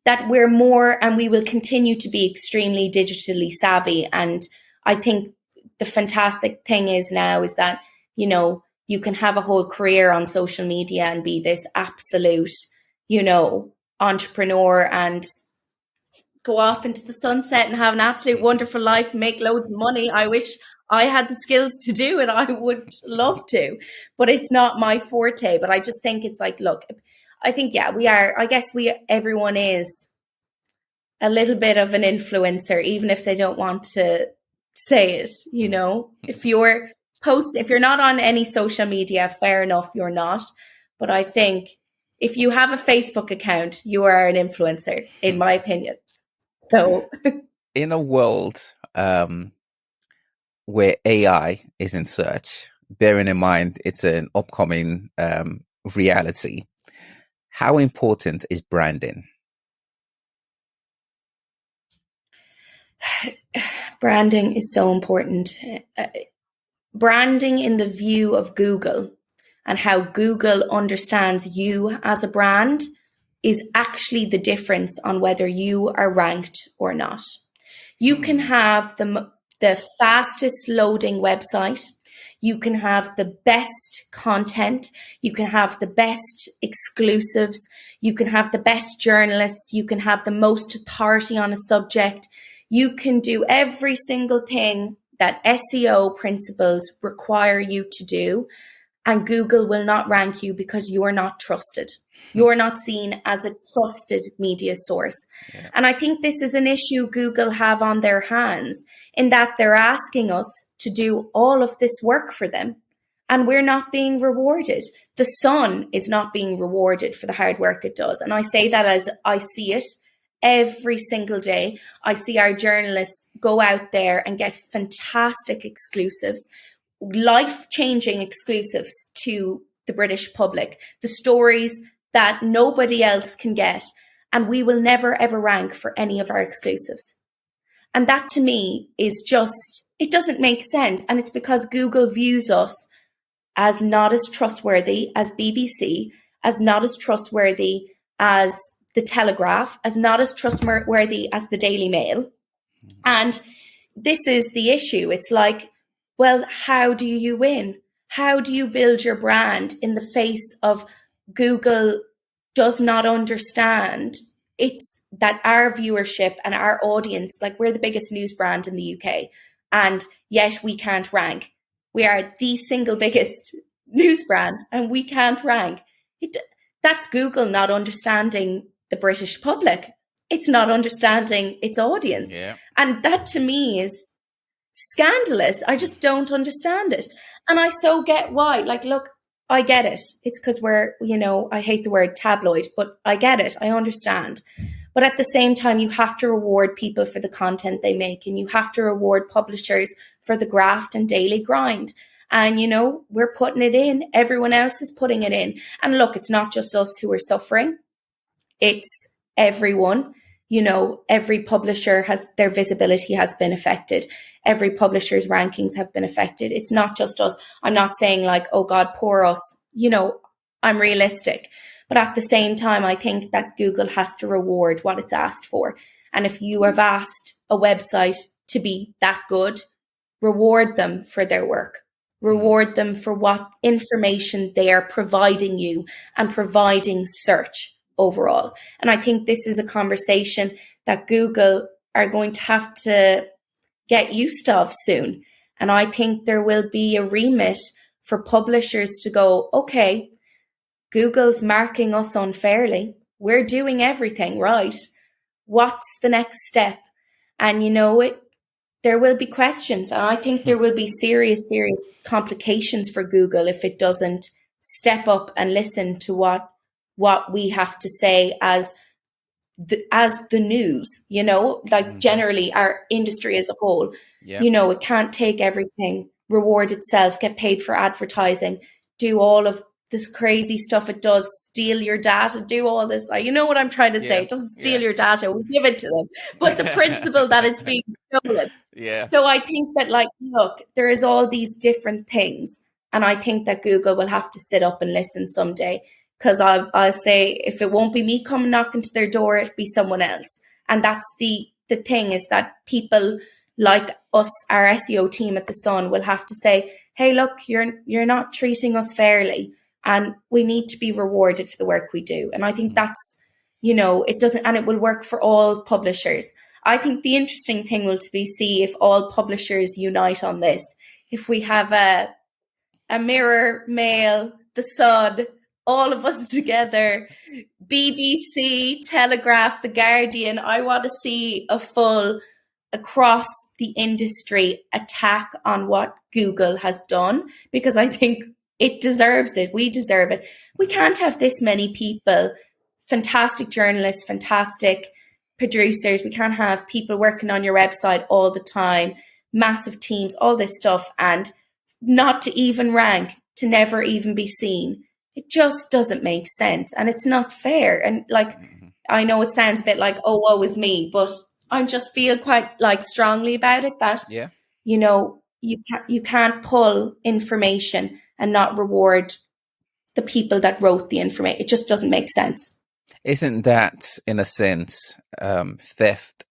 Speaker 3: that we're more, and we will continue to be extremely digitally savvy. And I think the fantastic thing is now is that, you know, you can have a whole career on social media and be this absolute, you know, entrepreneur and go off into the sunset and have an absolute wonderful life, make loads of money. I wish I had the skills to do it. I would love to, but it's not my forte. But I just think it's like, look, I think, we are, I guess everyone is a little bit of an influencer, even if they don't want to say it, you know. If you're not on any social media, fair enough, you're not. But I think if you have a Facebook account, you are an influencer, in my opinion. So
Speaker 1: in a world where AI is in search, bearing in mind it's an upcoming reality, how important is branding?
Speaker 3: Branding is so important. Branding in the view of Google and how Google understands you as a brand is actually the difference on whether you are ranked or not. You can have the fastest loading website. You can have the best content. You can have the best exclusives. You can have the best journalists. You can have the most authority on a subject. You can do every single thing that SEO principles require you to do, and Google will not rank you because you are not trusted. You're not seen as a trusted media source.
Speaker 1: Yeah.
Speaker 3: And I think this is an issue Google have on their hands, in that they're asking us to do all of this work for them, and we're not being rewarded. The Sun is not being rewarded for the hard work it does. And I say that as I see it every single day. I see our journalists go out there and get fantastic exclusives, life-changing exclusives to the British public, the stories that nobody else can get. And we will never, ever rank for any of our exclusives. And that to me is just, it doesn't make sense. And it's because Google views us as not as trustworthy as BBC, as not as trustworthy as the Telegraph, as not as trustworthy as the Daily Mail. And this is the issue. It's like, well, how do you win? How do you build your brand in the face of Google does not understand? It's that our viewership and our audience, like, we're the biggest news brand in the UK, and yet we can't rank. We are the single biggest news brand and we can't rank. That's Google not understanding the British public. It's not understanding its audience.
Speaker 1: Yeah.
Speaker 3: And that to me is scandalous. I just don't understand it. And I so get why. Like, look, I get it. It's because we're, I hate the word tabloid, but I get it. I understand. But at the same time, you have to reward people for the content they make, and you have to reward publishers for the graft and daily grind. And, we're putting it in. Everyone else is putting it in. And look, it's not just us who are suffering. It's everyone. Every publisher has, their visibility has been affected. Every publisher's rankings have been affected. It's not just us. I'm not saying like, oh God, poor us. I'm realistic. But at the same time, I think that Google has to reward what it's asked for. And if you have asked a website to be that good, reward them for their work. Reward them for what information they are providing you and providing search overall. And I think this is a conversation that Google are going to have to get used of soon. And I think there will be a remit for publishers to go, okay, Google's marking us unfairly. We're doing everything right. What's the next step? And there will be questions. And I think there will be serious complications for Google if it doesn't step up and listen to what we have to say as the news, generally our industry as a whole.
Speaker 1: Yeah.
Speaker 3: It can't take everything, reward itself, get paid for advertising, do all of this crazy stuff it does, steal your data, do all this. You know what I'm trying to say? It doesn't steal your data, we give it to them. But the principle that it's being stolen.
Speaker 1: Yeah.
Speaker 3: So I think that, look, there is all these different things. And I think that Google will have to sit up and listen someday. Because I'll say, if it won't be me coming knocking to their door, it'll be someone else. And that's the thing, is that people like us, our SEO team at The Sun, will have to say, hey, look, you're not treating us fairly. And we need to be rewarded for the work we do. And I think that's, it doesn't, and it will work for all publishers. I think the interesting thing will be see if all publishers unite on this. If we have a Mirror, Mail, The Sun, all of us together, BBC, Telegraph, The Guardian, I want to see a full, across the industry, attack on what Google has done, because I think it deserves it. We deserve it. We can't have this many people, fantastic journalists, fantastic producers. We can't have people working on your website all the time, massive teams, all this stuff, and not to even rank, to never even be seen. It just doesn't make sense, and it's not fair. And I know it sounds a bit like, oh, woe is me, but I just feel quite strongly about it that, you can't pull information and not reward the people that wrote the information. It just doesn't make sense.
Speaker 1: Isn't that, in a sense, theft?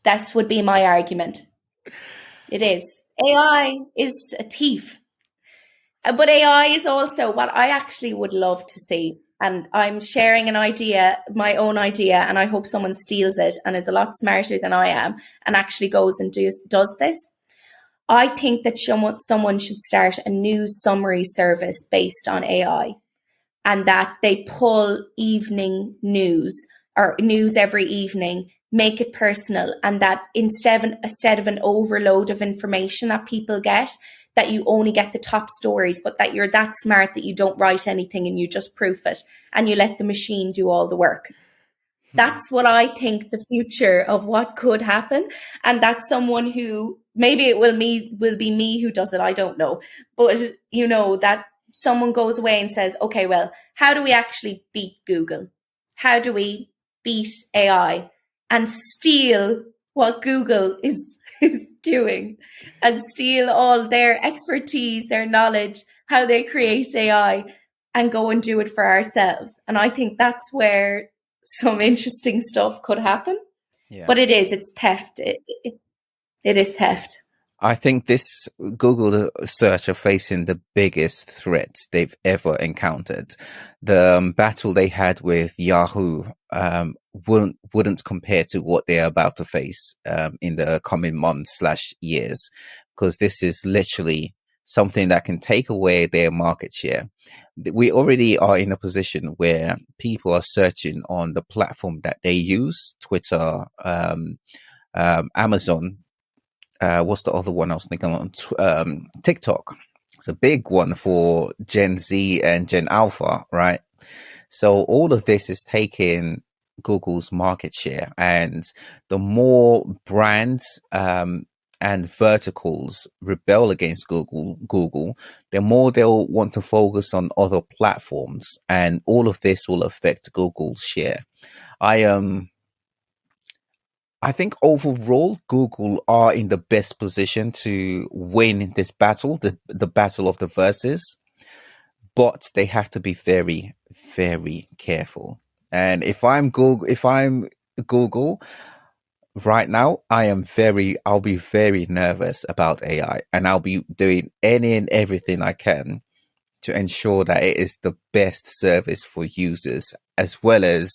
Speaker 3: That would be my argument. It is. AI is a thief. But AI is also what I actually would love to see. and I'm sharing an idea, my own idea, and I hope someone steals it and is a lot smarter than I am and actually goes and does this. I think that someone should start a news summary service based on AI, and that they pull evening news or news every evening, make it personal, and that instead of an overload of information that people get, that you only get the top stories, but that you're that smart that you don't write anything and you just proof it and you let the machine do all the work. That's what I think the future of what could happen. And that's someone who, maybe it will be me who does it, I don't know. But, you know, that someone goes away and says, okay, well, how do we actually beat Google? How do we beat AI and steal what Google is doing, and steal all their expertise, their knowledge, how they create AI, and go and do it for ourselves? And I think that's where some interesting stuff could happen.
Speaker 1: Yeah.
Speaker 3: But it's theft. It is theft.
Speaker 1: I think this Google search are facing the biggest threats they've ever encountered. The battle they had with Yahoo wouldn't compare to what they're about to face in the coming months/years, because this is literally something that can take away their market share. We already are in a position where people are searching on the platform that they use, Twitter, Amazon. What's the other one I was thinking on? TikTok. It's a big one for Gen Z and Gen Alpha, right? So all of this is taking Google's market share, and the more brands and verticals rebel against Google, the more they'll want to focus on other platforms, and all of this will affect Google's share. I think overall, Google are in the best position to win this battle, the battle of the verses, but they have to be very, very careful. And if I'm Google right now, I'll be very nervous about AI, and I'll be doing any and everything I can to ensure that it is the best service for users, as well as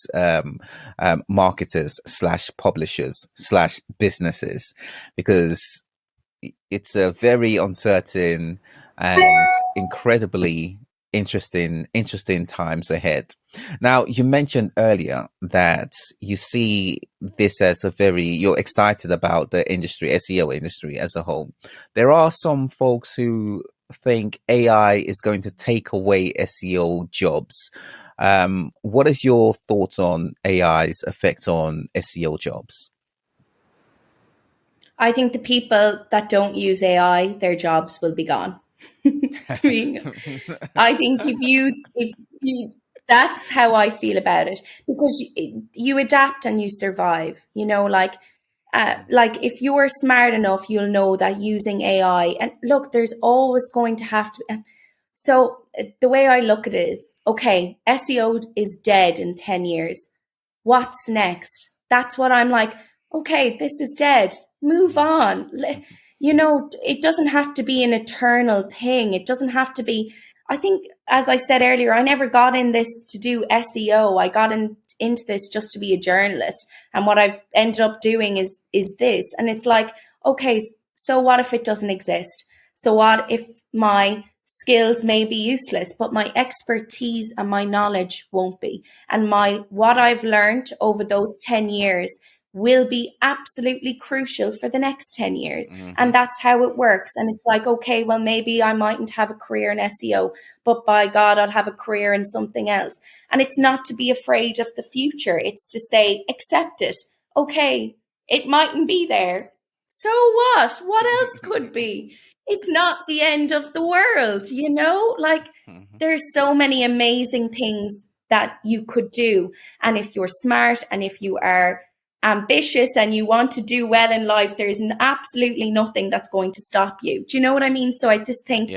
Speaker 1: marketers / publishers / businesses, because it's a very uncertain and incredibly interesting times ahead. Now, you mentioned earlier that you see this as you're excited about the industry, SEO industry as a whole. There are some folks who think AI is going to take away SEO jobs. What is your thoughts on AI's effect on SEO jobs?
Speaker 3: I think the people that don't use AI, their jobs will be gone. I think if you, that's how I feel about it, because you adapt and you survive. You know, like if you're smart enough, you'll know that using AI, and look, there's always going to have to. So the way I look at it is, okay, SEO is dead in 10 years. What's next? That's what I'm like. Okay, this is dead. Move on. You know, it doesn't have to be an eternal thing. It doesn't have to be. I think, as I said earlier, I never got in this to do SEO. I got into this just to be a journalist. And what I've ended up doing is this. And it's like, okay, so what if it doesn't exist? So what if my skills may be useless, but my expertise and my knowledge won't be? And what I've learned over those 10 years will be absolutely crucial for the next 10 years. Mm-hmm. And that's how it works. And it's like, okay, well, maybe I mightn't have a career in SEO, but by God, I'll have a career in something else. And it's not to be afraid of the future. It's to say, accept it. Okay, it mightn't be there. So what? What else could be? It's not the end of the world, you know? Like, there's so many amazing things that you could do. And if you're smart and if you are ambitious and you want to do well in life, there's absolutely nothing that's going to stop you. Do you know what I mean? So I just think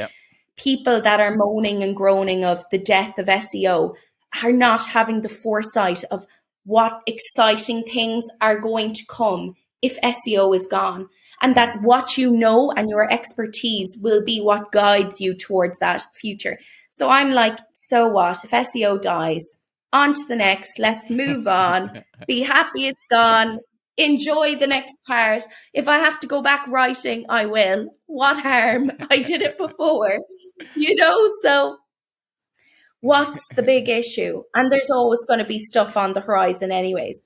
Speaker 3: people that are moaning and groaning of the death of SEO are not having the foresight of what exciting things are going to come if SEO is gone, and that what you know and your expertise will be what guides you towards that future. So I'm like, so what? If SEO dies, on to the next. Let's move on. Be happy it's gone. Enjoy the next part. If I have to go back writing, I will. What harm? I did it before, So what's the big issue? And there's always going to be stuff on the horizon, anyways.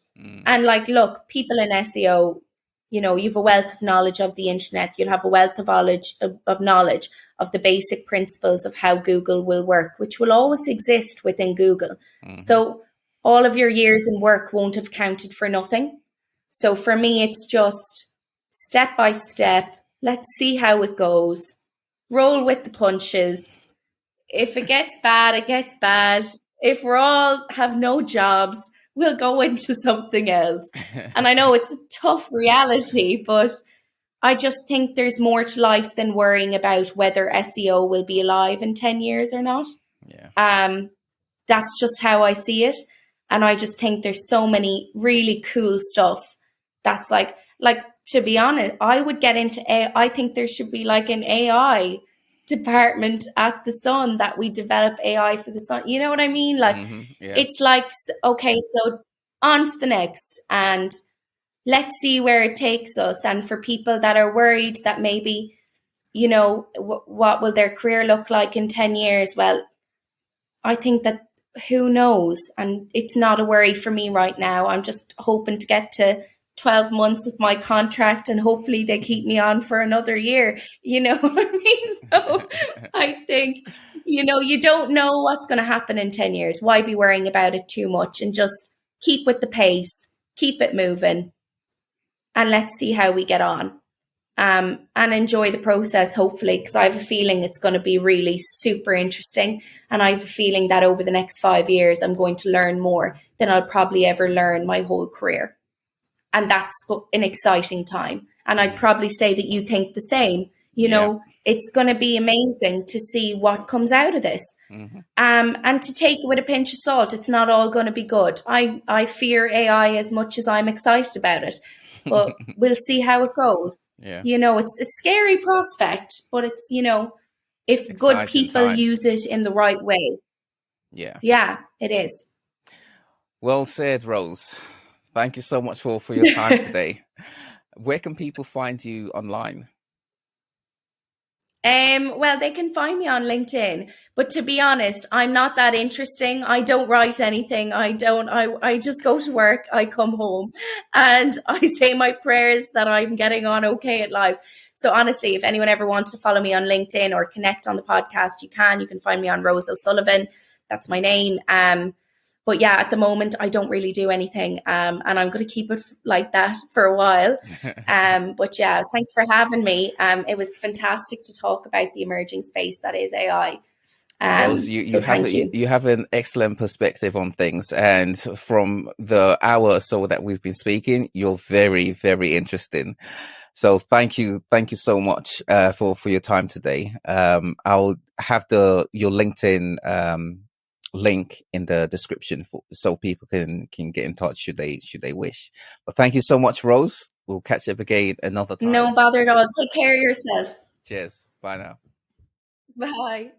Speaker 3: And like, look, people in SEO, you've a wealth of knowledge of the internet. You'll have a wealth of knowledge of the basic principles of how Google will work, which will always exist within Google. So all of your years in work won't have counted for nothing. So for me, it's just step by step. Let's see how it goes. Roll with the punches. If it gets bad, it gets bad. If we're all have no jobs, we'll go into something else. And I know it's a tough reality, but I just think there's more to life than worrying about whether SEO will be alive in 10 years or not.
Speaker 1: Yeah.
Speaker 3: That's just how I see it. And I just think there's so many really cool stuff that's like to be honest, I would get into AI. I think there should be like an AI department at the Sun that we develop AI for the Sun. You know what I mean? Like, It's like, okay, so on to the next and let's see where it takes us. And for people that are worried that maybe, what will their career look like in 10 years? Well, I think that who knows? And it's not a worry for me right now. I'm just hoping to get to 12 months of my contract and hopefully they keep me on for another year. You know what I mean? So I think, you don't know what's going to happen in 10 years. Why be worrying about it too much and just keep with the pace, keep it moving, and let's see how we get on. And enjoy the process, hopefully, because I have a feeling it's going to be really super interesting. And I have a feeling that over the next 5 years, I'm going to learn more than I'll probably ever learn my whole career. And that's an exciting time. And I'd probably say that you think the same. It's going to be amazing to see what comes out of this. And to take it with a pinch of salt. It's not all going to be good. I fear AI as much as I'm excited about it. But we'll see how it goes.
Speaker 1: Yeah.
Speaker 3: It's a scary prospect, but it's, if exciting good people times. Use it in the right way. Yeah, it is.
Speaker 1: Well said, Rose. Thank you so much for your time today. Where can people find you online?
Speaker 3: Well, they can find me on LinkedIn, but to be honest, I'm not that interesting. I don't write anything. I just go to work, I come home and I say my prayers that I'm getting on okay at life. So honestly, if anyone ever wants to follow me on LinkedIn or connect on the podcast, you can find me on Rose O'Sullivan. That's my name. But yeah, at the moment, I don't really do anything. And I'm going to keep it like that for a while. But yeah, thanks for having me. It was fantastic to talk about the emerging space that is AI.
Speaker 1: Rose, you have an excellent perspective on things. And from the hour or so that we've been speaking, you're very, very interesting. So thank you so much for your time today. I'll have your LinkedIn link in the description so people can get in touch should they wish. But thank you so much, Rose. We'll catch up again another time.
Speaker 3: No bother at all. Take care of yourself.
Speaker 1: Cheers. Bye now.
Speaker 3: Bye.